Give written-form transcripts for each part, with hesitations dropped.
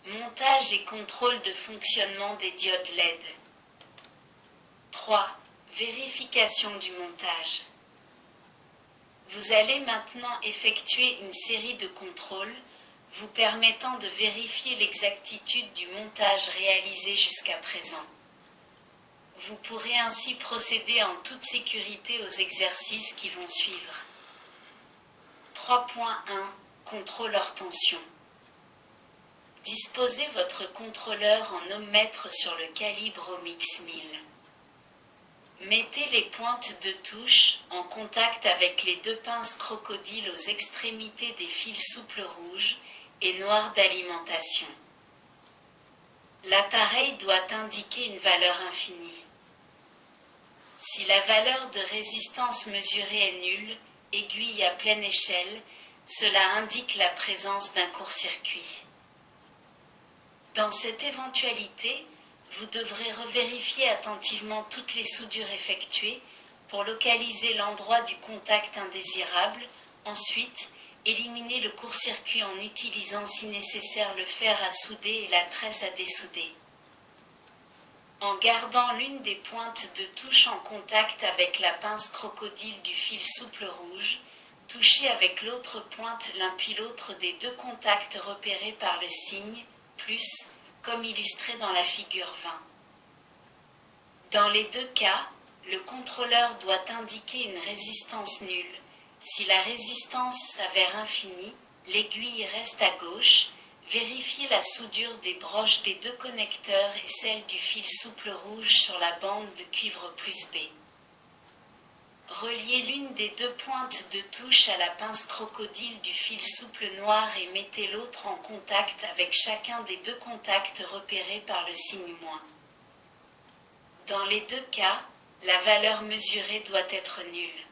Montage et contrôle de fonctionnement des diodes LED. 3. Vérification du montage. Vous allez maintenant effectuer une série de contrôles, vous permettant de vérifier l'exactitude du montage réalisé jusqu'à présent. Vous pourrez ainsi procéder en toute sécurité aux exercices qui vont suivre. 3.1 Contrôle hors tension. Disposez votre contrôleur en ohmmètre sur le calibre Omix 1000. Mettez les pointes de touche en contact avec les deux pinces crocodiles aux extrémités des fils souples rouges et noirs d'alimentation. L'appareil doit indiquer une valeur infinie. Si la valeur de résistance mesurée est nulle, aiguille à pleine échelle, cela indique la présence d'un court-circuit. Dans cette éventualité, vous devrez revérifier attentivement toutes les soudures effectuées pour localiser l'endroit du contact indésirable, ensuite éliminer le court-circuit en utilisant si nécessaire le fer à souder et la tresse à dessouder. En gardant l'une des pointes de touche en contact avec la pince crocodile du fil souple rouge, touchez avec l'autre pointe l'un puis l'autre des deux contacts repérés par le signe plus, comme illustré dans la figure 20. Dans les deux cas, le contrôleur doit indiquer une résistance nulle. Si la résistance s'avère infinie, l'aiguille reste à gauche. Vérifiez la soudure des broches des deux connecteurs et celle du fil souple rouge sur la bande de cuivre plus B. Reliez l'une des deux pointes de touche à la pince crocodile du fil souple noir et mettez l'autre en contact avec chacun des deux contacts repérés par le signe moins. Dans les deux cas, la valeur mesurée doit être nulle.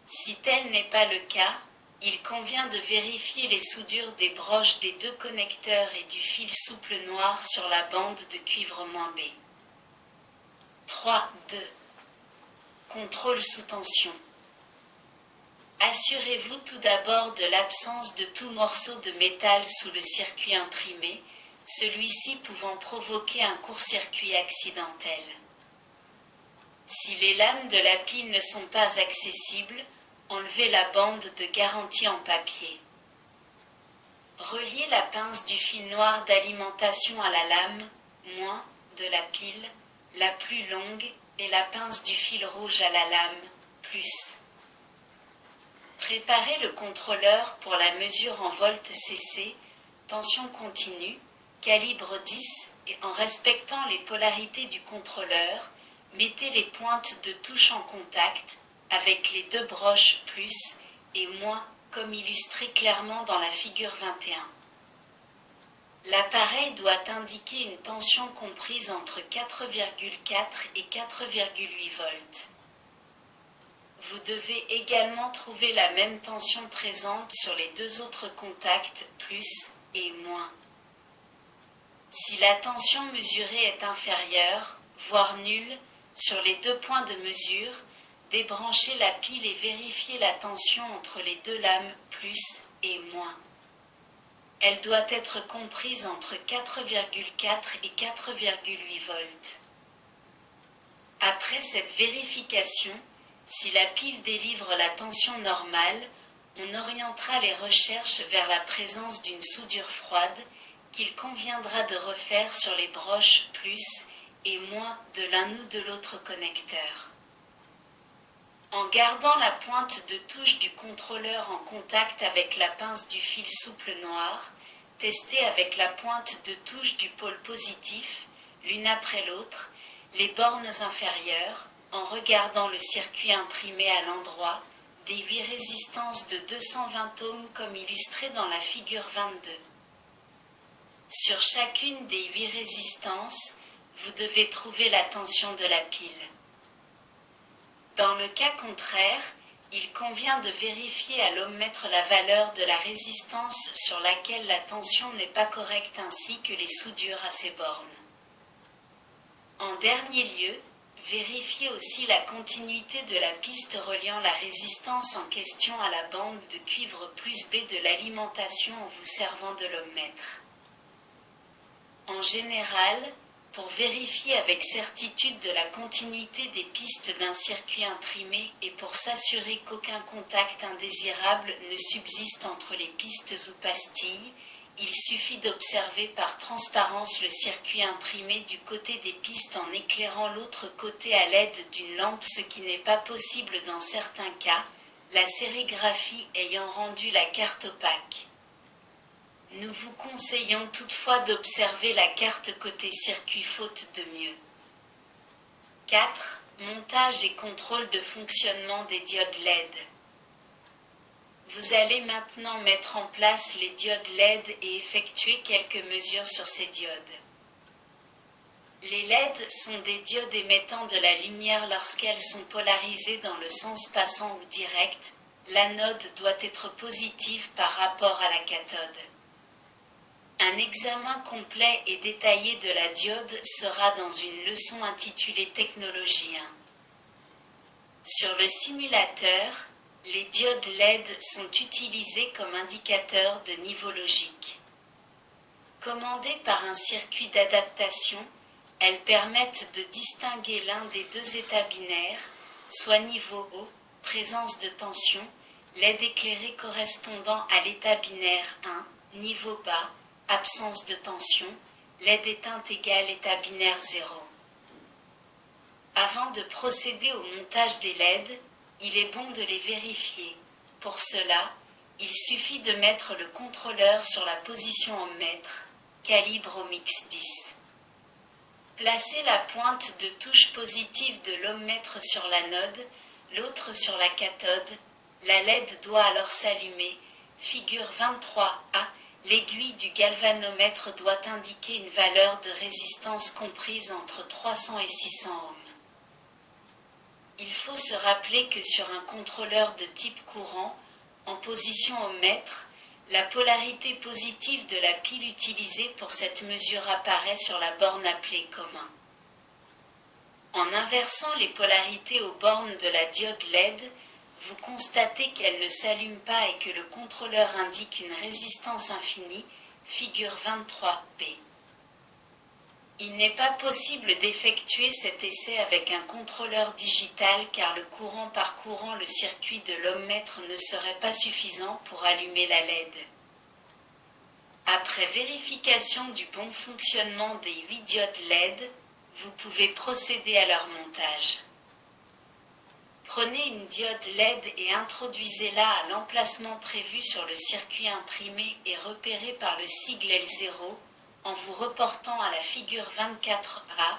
Si tel n'est pas le cas, il convient de vérifier les soudures des broches des deux connecteurs et du fil souple noir sur la bande de cuivre -B. 3.2 Contrôle sous tension. Assurez-vous tout d'abord de l'absence de tout morceau de métal sous le circuit imprimé, celui-ci pouvant provoquer un court-circuit accidentel. Si les lames de la pile ne sont pas accessibles, enlevez la bande de garantie en papier. Reliez la pince du fil noir d'alimentation à la lame, moins, de la pile, la plus longue, et la pince du fil rouge à la lame, plus. Préparez le contrôleur pour la mesure en volts cc, tension continue, calibre 10 et en respectant les polarités du contrôleur, mettez les pointes de touche en contact avec les deux broches plus et moins comme illustré clairement dans la figure 21. L'appareil doit indiquer une tension comprise entre 4,4 et 4,8 volts. Vous devez également trouver la même tension présente sur les deux autres contacts plus et moins. Si la tension mesurée est inférieure, voire nulle, sur les deux points de mesure, débranchez la pile et vérifiez la tension entre les deux lames plus et moins. Elle doit être comprise entre 4,4 et 4,8 volts. Après cette vérification, si la pile délivre la tension normale, on orientera les recherches vers la présence d'une soudure froide qu'il conviendra de refaire sur les broches plus et moins de l'un ou de l'autre connecteur. En gardant la pointe de touche du contrôleur en contact avec la pince du fil souple noir, testez avec la pointe de touche du pôle positif, l'une après l'autre, les bornes inférieures, en regardant le circuit imprimé à l'endroit, des 8 résistances de 220 ohms comme illustré dans la figure 22. Sur chacune des 8 résistances, vous devez trouver la tension de la pile. Dans le cas contraire, il convient de vérifier à l'ohmmètre la valeur de la résistance sur laquelle la tension n'est pas correcte ainsi que les soudures à ces bornes. En dernier lieu, vérifiez aussi la continuité de la piste reliant la résistance en question à la bande de cuivre plus B de l'alimentation en vous servant de l'ohmmètre. En général, pour vérifier avec certitude de la continuité des pistes d'un circuit imprimé et pour s'assurer qu'aucun contact indésirable ne subsiste entre les pistes ou pastilles, il suffit d'observer par transparence le circuit imprimé du côté des pistes en éclairant l'autre côté à l'aide d'une lampe, ce qui n'est pas possible dans certains cas, la sérigraphie ayant rendu la carte opaque. Nous vous conseillons toutefois d'observer la carte côté circuit faute de mieux. 4. Montage et contrôle de fonctionnement des diodes LED. Vous allez maintenant mettre en place les diodes LED et effectuer quelques mesures sur ces diodes. Les LED sont des diodes émettant de la lumière lorsqu'elles sont polarisées dans le sens passant ou direct. L'anode doit être positive par rapport à la cathode. Un examen complet et détaillé de la diode sera dans une leçon intitulée Technologie 1. Sur le simulateur, les diodes LED sont utilisées comme indicateurs de niveau logique. Commandées par un circuit d'adaptation, elles permettent de distinguer l'un des deux états binaires, soit niveau haut, présence de tension, LED éclairé correspondant à l'état binaire 1, niveau bas, absence de tension, LED éteinte égale état binaire 0. Avant de procéder au montage des LED, il est bon de les vérifier. Pour cela, il suffit de mettre le contrôleur sur la position en mètre, calibre au mix 10. Placez la pointe de touche positive de l'ohmmètre sur l'anode, l'autre sur la cathode. La LED doit alors s'allumer. Figure 23A. L'aiguille du galvanomètre doit indiquer une valeur de résistance comprise entre 300 et 600 ohms. Il faut se rappeler que sur un contrôleur de type courant, en position ohm-mètre, la polarité positive de la pile utilisée pour cette mesure apparaît sur la borne appelée commun. En inversant les polarités aux bornes de la diode LED, vous constatez qu'elle ne s'allume pas et que le contrôleur indique une résistance infinie, figure 23b. Il n'est pas possible d'effectuer cet essai avec un contrôleur digital car le courant parcourant le circuit de l'ohmmètre ne serait pas suffisant pour allumer la LED. Après vérification du bon fonctionnement des 8 diodes LED, vous pouvez procéder à leur montage. Prenez une diode LED et introduisez-la à l'emplacement prévu sur le circuit imprimé et repéré par le sigle L0 en vous reportant à la figure 24A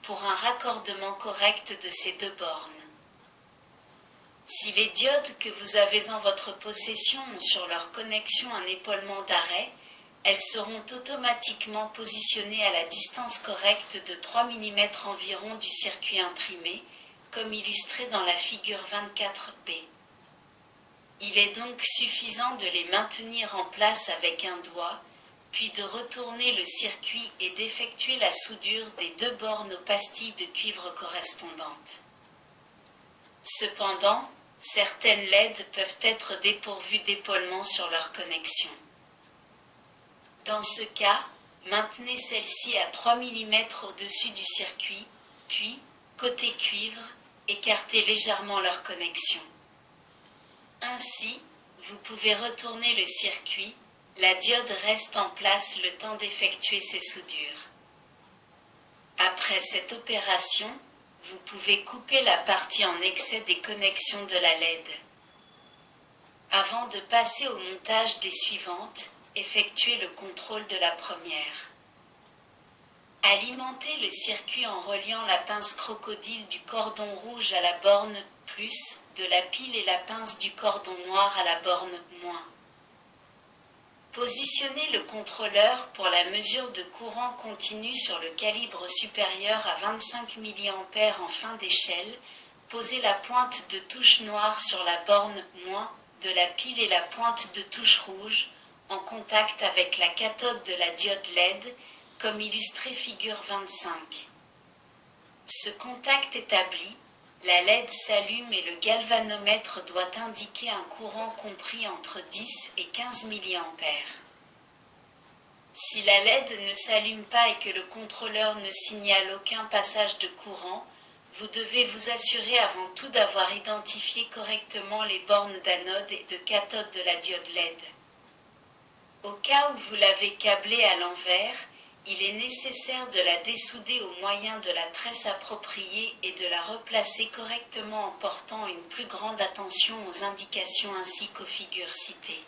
pour un raccordement correct de ces deux bornes. Si les diodes que vous avez en votre possession ont sur leur connexion un épaulement d'arrêt, elles seront automatiquement positionnées à la distance correcte de 3 mm environ du circuit imprimé, comme illustré dans la figure 24b. Il est donc suffisant de les maintenir en place avec un doigt, puis de retourner le circuit et d'effectuer la soudure des deux bornes aux pastilles de cuivre correspondantes. Cependant, certaines LED peuvent être dépourvues d'épaulement sur leur connexion. Dans ce cas, maintenez celle-ci à 3 mm au-dessus du circuit, puis, côté cuivre, écartez légèrement leur connexion. Ainsi, vous pouvez retourner le circuit, la diode reste en place le temps d'effectuer ses soudures. Après cette opération, vous pouvez couper la partie en excès des connexions de la LED. Avant de passer au montage des suivantes, effectuez le contrôle de la première. Alimentez le circuit en reliant la pince crocodile du cordon rouge à la borne plus de la pile et la pince du cordon noir à la borne moins. Positionnez le contrôleur pour la mesure de courant continu sur le calibre supérieur à 25 mA en fin d'échelle. Posez la pointe de touche noire sur la borne moins de la pile et la pointe de touche rouge en contact avec la cathode de la diode LED, comme illustré figure 25. Ce contact établi, la LED s'allume et le galvanomètre doit indiquer un courant compris entre 10 et 15 mA. Si la LED ne s'allume pas et que le contrôleur ne signale aucun passage de courant, vous devez vous assurer avant tout d'avoir identifié correctement les bornes d'anode et de cathode de la diode LED. Au cas où vous l'avez câblée à l'envers, il est nécessaire de la dessouder au moyen de la tresse appropriée et de la replacer correctement en portant une plus grande attention aux indications ainsi qu'aux figures citées.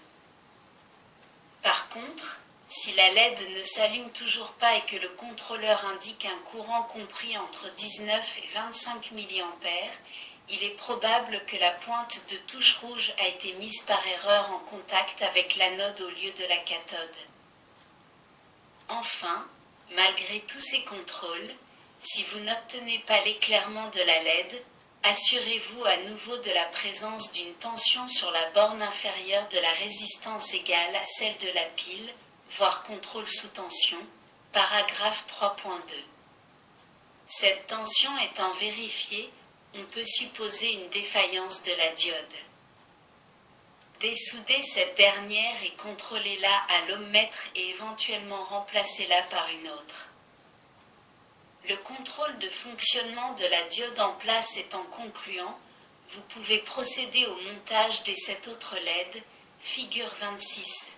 Par contre, si la LED ne s'allume toujours pas et que le contrôleur indique un courant compris entre 19 et 25 mA, il est probable que la pointe de touche rouge a été mise par erreur en contact avec l'anode au lieu de la cathode. Enfin, malgré tous ces contrôles, si vous n'obtenez pas l'éclairement de la LED, assurez-vous à nouveau de la présence d'une tension sur la borne inférieure de la résistance égale à celle de la pile, voire contrôle sous tension, paragraphe 3.2. Cette tension étant vérifiée, on peut supposer une défaillance de la diode. Dessoudez cette dernière et contrôlez-la à l'ohmmètre et éventuellement remplacez-la par une autre. Le contrôle de fonctionnement de la diode en place étant concluant, vous pouvez procéder au montage des 7 autres LED, figure 26.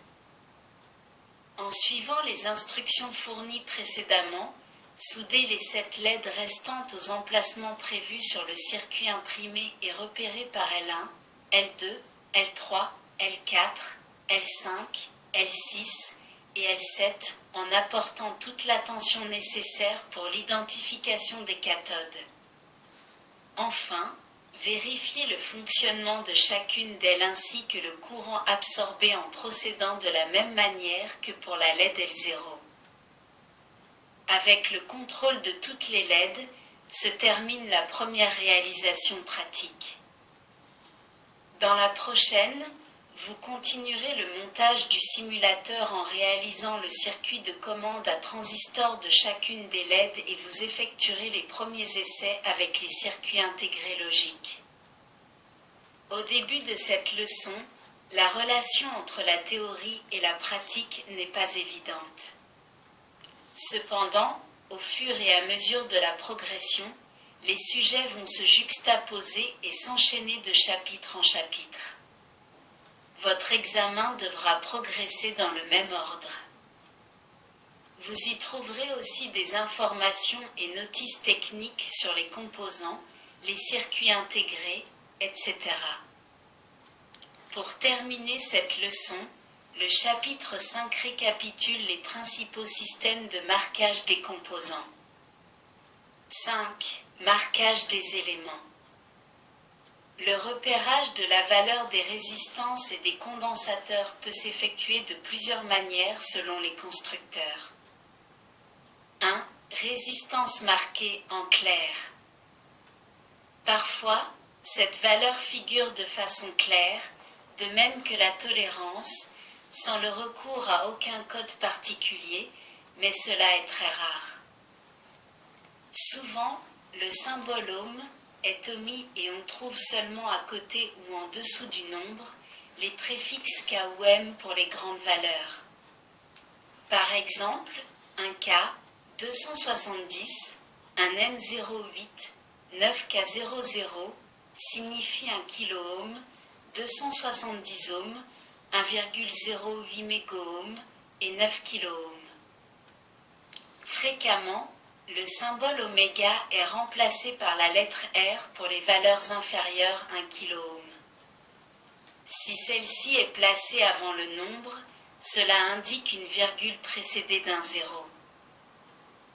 En suivant les instructions fournies précédemment, soudez les 7 LED restantes aux emplacements prévus sur le circuit imprimé et repérés par L1, L2, L3, L4, L5, L6 et L7 en apportant toute l'attention nécessaire pour l'identification des cathodes. Enfin, vérifiez le fonctionnement de chacune d'elles ainsi que le courant absorbé en procédant de la même manière que pour la LED L0. Avec le contrôle de toutes les LED, se termine la première réalisation pratique. Dans la prochaine, vous continuerez le montage du simulateur en réalisant le circuit de commande à transistor de chacune des LED et vous effectuerez les premiers essais avec les circuits intégrés logiques. Au début de cette leçon, la relation entre la théorie et la pratique n'est pas évidente. Cependant, au fur et à mesure de la progression, les sujets vont se juxtaposer et s'enchaîner de chapitre en chapitre. Votre examen devra progresser dans le même ordre. Vous y trouverez aussi des informations et notices techniques sur les composants, les circuits intégrés, etc. Pour terminer cette leçon, le chapitre 5 récapitule les principaux systèmes de marquage des composants. 5. Marquage des éléments. Le repérage de la valeur des résistances et des condensateurs peut s'effectuer de plusieurs manières selon les constructeurs. 1. Résistance marquée en clair. Parfois, cette valeur figure de façon claire, de même que la tolérance, sans le recours à aucun code particulier, mais cela est très rare. Souvent, le symbole ohm est omis et on trouve seulement à côté ou en dessous du nombre les préfixes K ou M pour les grandes valeurs. Par exemple, un K 270, un M08, 9K00 signifie 1 kΩ, 270 ohms, 1,08 mégohm et 9 kΩ. Fréquemment, le symbole oméga est remplacé par la lettre R pour les valeurs inférieures à 1 kΩ. Si celle-ci est placée avant le nombre, cela indique une virgule précédée d'un zéro.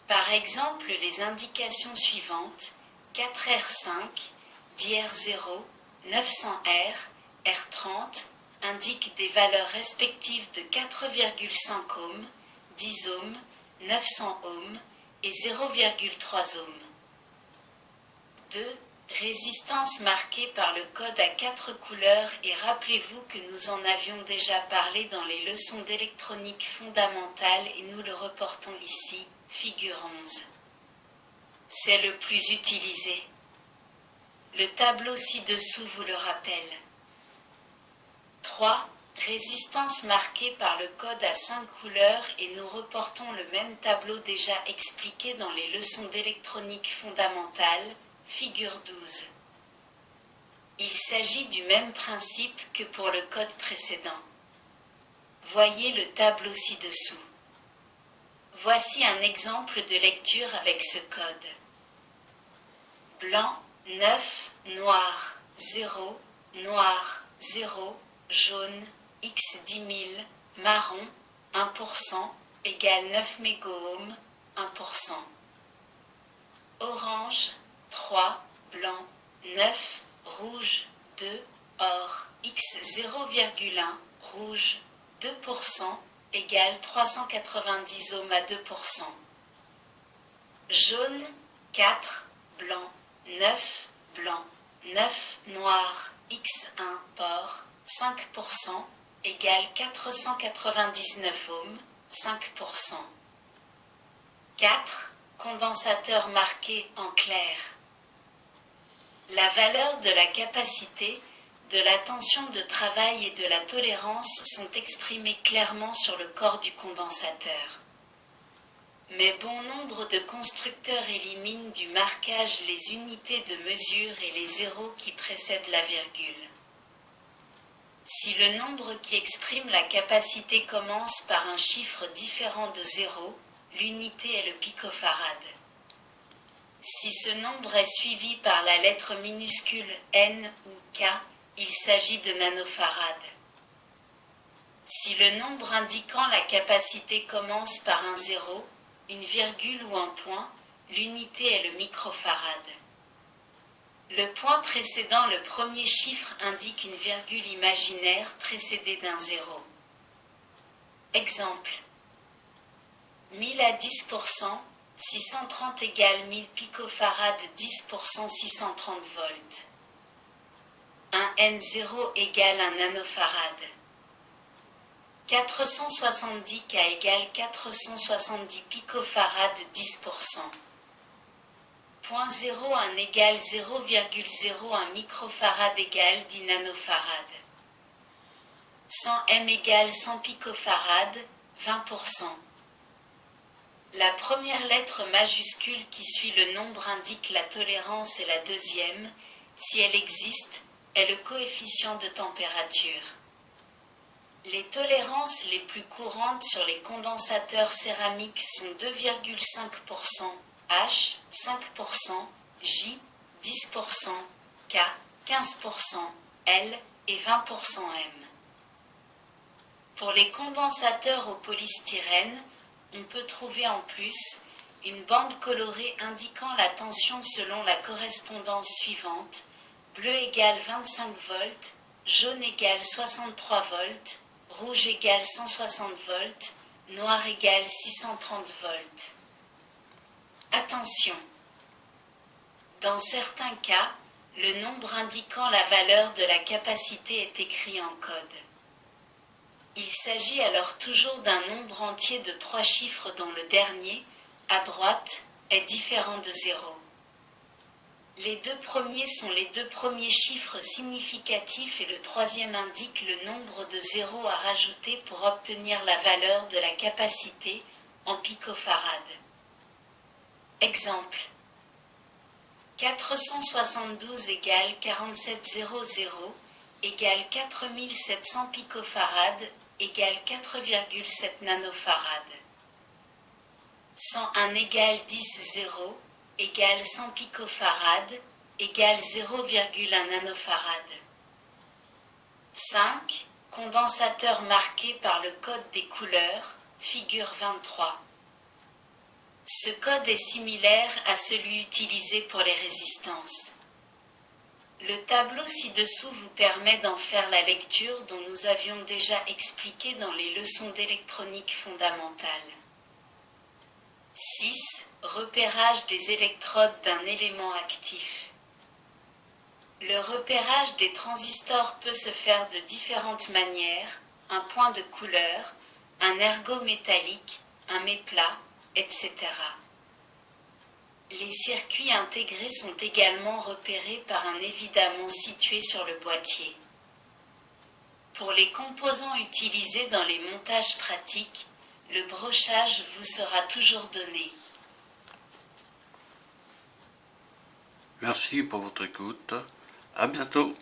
Par exemple, les indications suivantes 4R5, 10R0, 900R, R30 indiquent des valeurs respectives de 4,5 ohms, 10 ohms, 900 ohms et 0,3 ohms. 2. Résistance marquée par le code à 4 couleurs et rappelez-vous que nous en avions déjà parlé dans les leçons d'électronique fondamentale et nous le reportons ici, figure 11. C'est le plus utilisé. Le tableau ci-dessous vous le rappelle. 3. Résistance marquée par le code à 5 couleurs et nous reportons le même tableau déjà expliqué dans les leçons d'électronique fondamentale, figure 12. Il s'agit du même principe que pour le code précédent. Voyez le tableau ci-dessous. Voici un exemple de lecture avec ce code. Blanc, 9, noir, 0, noir, 0, jaune, x 10 000, marron, 1%, égale 9 mégaohms, 1%. Orange, 3, blanc, 9, rouge, 2, or, x 0,1, rouge, 2%, égale 390 ohms à 2%. Jaune, 4, blanc, 9, blanc, 9, noir, x1, or, 5%, égale 499 ohms, 5%. 4. Condensateur marqué en clair. La valeur de la capacité, de la tension de travail et de la tolérance sont exprimées clairement sur le corps du condensateur. Mais bon nombre de constructeurs éliminent du marquage les unités de mesure et les zéros qui précèdent la virgule. Si le nombre qui exprime la capacité commence par un chiffre différent de 0, l'unité est le picofarad. Si ce nombre est suivi par la lettre minuscule N ou K, il s'agit de nanofarad. Si le nombre indiquant la capacité commence par un 0, une virgule ou un point, l'unité est le microfarad. Le point précédant le premier chiffre indique une virgule imaginaire précédée d'un 0. Exemple. 1000 à 10%, 630 égale 1000 picofarad, 10% 630 volts. Un N0 égale un nanofarad. 470 K égale 470 picofarad, 10%. 0,01 égale 0,01 microfarad égale 10 nanofarad. 100 M égale 100 picofarad, 20%. La première lettre majuscule qui suit le nombre indique la tolérance et la deuxième, si elle existe, est le coefficient de température. Les tolérances les plus courantes sur les condensateurs céramiques sont 2,5%, H, 5%, J, 10%, K, 15%, L et 20% M. Pour les condensateurs au polystyrène, on peut trouver en plus une bande colorée indiquant la tension selon la correspondance suivante: bleu égale 25 volts, jaune égale 63 volts, rouge égale 160 volts, noir égale 630 volts. Attention! Dans certains cas, le nombre indiquant la valeur de la capacité est écrit en code. Il s'agit alors toujours d'un nombre entier de 3 chiffres dont le dernier, à droite, est différent de 0. Les deux premiers sont les deux premiers chiffres significatifs et le troisième indique le nombre de zéros à rajouter pour obtenir la valeur de la capacité en picofarad. Exemple. 472 égale 4700 égale 4700 picofarad égale 4,7 nanofarad. 101 égale 10 égale 100 picofarad égale 0,1 nanofarad. 5. Condensateur marqué par le code des couleurs, figure 23. Ce code est similaire à celui utilisé pour les résistances. Le tableau ci-dessous vous permet d'en faire la lecture dont nous avions déjà expliqué dans les leçons d'électronique fondamentale. 6. Repérage des électrodes d'un élément actif. Le repérage des transistors peut se faire de différentes manières: un point de couleur, un ergot métallique, un méplat, etc. Les circuits intégrés sont également repérés par un évidemment situé sur le boîtier. Pour les composants utilisés dans les montages pratiques, le brochage vous sera toujours donné. Merci pour votre écoute. À bientôt.